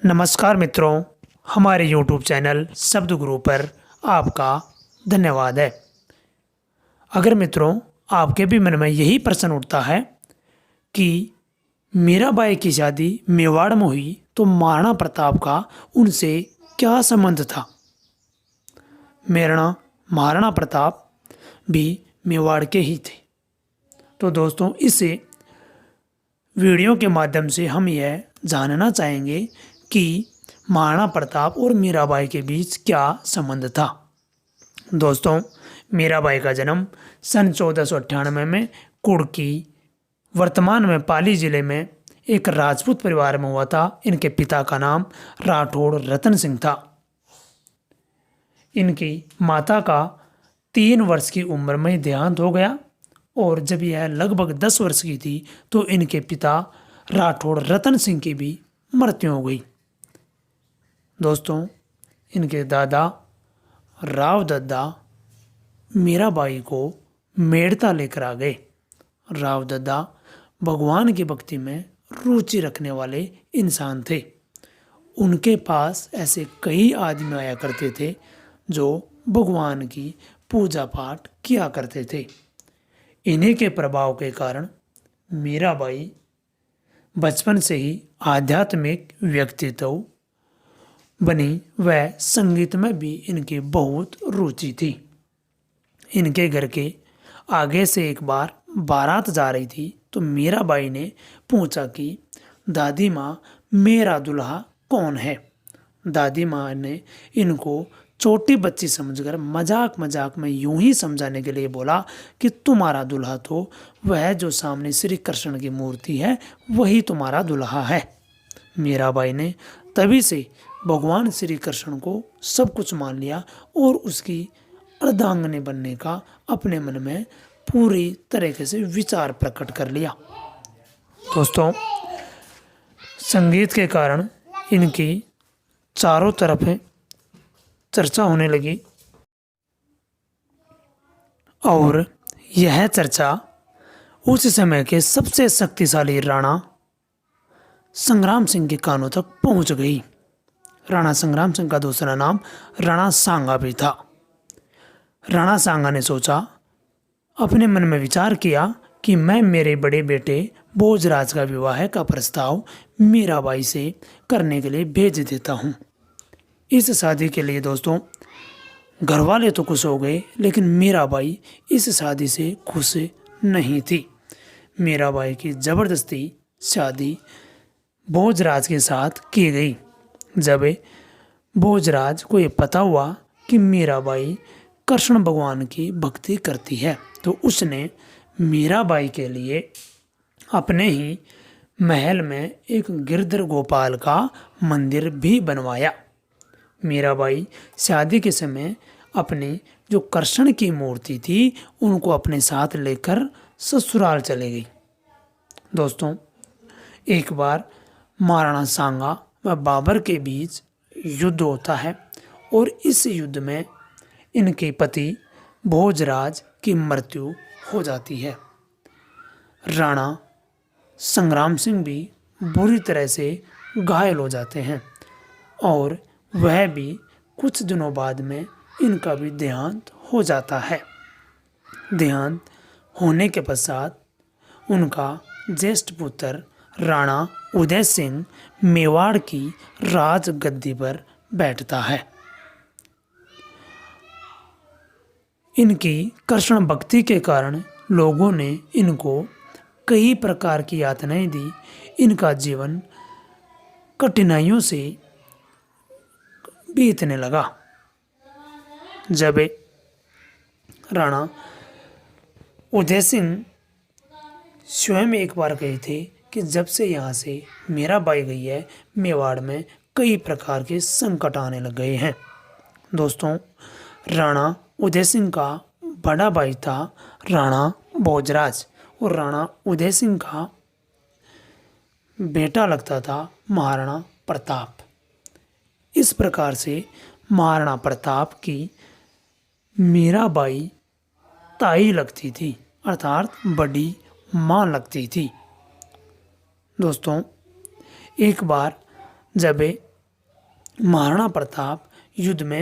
नमस्कार मित्रों, हमारे YouTube चैनल शब्द गुरु पर आपका धन्यवाद है। अगर मित्रों आपके भी मन में यही प्रश्न उठता है कि मीराबाई की शादी मेवाड़ में हुई तो महाराणा प्रताप का उनसे क्या संबंध था। महाराणा प्रताप भी मेवाड़ के ही थे। तो दोस्तों इसे वीडियो के माध्यम से हम यह जानना चाहेंगे कि महाराणा प्रताप और मीराबाई के बीच क्या संबंध था। दोस्तों मीराबाई का जन्म सन 1498 में कुड़की वर्तमान में पाली जिले में एक राजपूत परिवार में हुआ था। इनके पिता का नाम राठौड़ रतन सिंह था। इनकी माता का 3 वर्ष की उम्र में देहांत हो गया और जब यह लगभग 10 वर्ष की थी तो इनके पिता राठौड़ रतन सिंह की भी मृत्यु हो गई। दोस्तों इनके दादा राव दद्दा मीराबाई को मेड़ता लेकर आ गए। राव दद्दा भगवान की भक्ति में रुचि रखने वाले इंसान थे। उनके पास ऐसे कई आदमी आया करते थे जो भगवान की पूजा पाठ किया करते थे। इन्हीं के प्रभाव के कारण मीराबाई बचपन से ही आध्यात्मिक व्यक्तित्व बनी व संगीत में भी इनकी बहुत रुचि थी। इनके घर के आगे से एक बार बारात जा रही थी तो मीराबाई ने पूछा कि दादी माँ मेरा दूल्हा कौन है। दादी माँ ने इनको छोटी बच्ची समझकर मजाक मजाक में यूं ही समझाने के लिए बोला कि तुम्हारा दूल्हा तो वह जो सामने श्री कृष्ण की मूर्ति है वही तुम्हारा दूल्हा है। मीराबाई ने तभी से भगवान श्री कृष्ण को सब कुछ मान लिया और उसकी अर्धांगिनी बनने का अपने मन में पूरी तरीके से विचार प्रकट कर लिया। दोस्तों संगीत के कारण इनकी चारों तरफ चर्चा होने लगी और यह चर्चा उस समय के सबसे शक्तिशाली राणा संग्राम सिंह के कानों तक पहुंच गई। राणा संग्राम सिंह का दूसरा नाम राणा सांगा भी था। राणा सांगा ने सोचा, अपने मन में विचार किया कि मैं मेरे बड़े बेटे भोजराज का विवाह का प्रस्ताव मीराबाई से करने के लिए भेज देता हूँ। इस शादी के लिए दोस्तों घर वाले तो खुश हो गए, लेकिन मीराबाई इस शादी से खुश नहीं थी। मीराबाई की ज़बरदस्ती शादी भोजराज के साथ की गई। जब भोजराज को ये पता हुआ कि मीराबाई कृष्ण भगवान की भक्ति करती है तो उसने मीराबाई के लिए अपने ही महल में एक गिरधर गोपाल का मंदिर भी बनवाया। मीराबाई शादी के समय अपनी जो कृष्ण की मूर्ति थी उनको अपने साथ लेकर ससुराल चले गई। दोस्तों एक बार महाराणा सांगा व बाबर के बीच युद्ध होता है और इस युद्ध में इनके पति भोजराज की मृत्यु हो जाती है। राणा संग्राम सिंह भी बुरी तरह से घायल हो जाते हैं और वह भी कुछ दिनों बाद में इनका भी देहांत हो जाता है। देहांत होने के पश्चात उनका ज्येष्ठ पुत्र राणा उदय सिंह मेवाड़ की राज गद्दी पर बैठता है। इनकी कृष्ण भक्ति के कारण लोगों ने इनको कई प्रकार की यातनाएं दी। इनका जीवन कठिनाइयों से बीतने लगा। जब राणा उदय सिंह स्वयं एक बार कहे थे कि जब से यहाँ से मीराबाई गई है मेवाड़ में कई प्रकार के संकट आने लग गए हैं। दोस्तों राणा उदय सिंह का बड़ा भाई था राणा भोजराज और राणा उदय सिंह का बेटा लगता था महाराणा प्रताप। इस प्रकार से महाराणा प्रताप की मीराबाई ताई लगती थी, अर्थात बड़ी माँ लगती थी। दोस्तों एक बार जब महाराणा प्रताप युद्ध में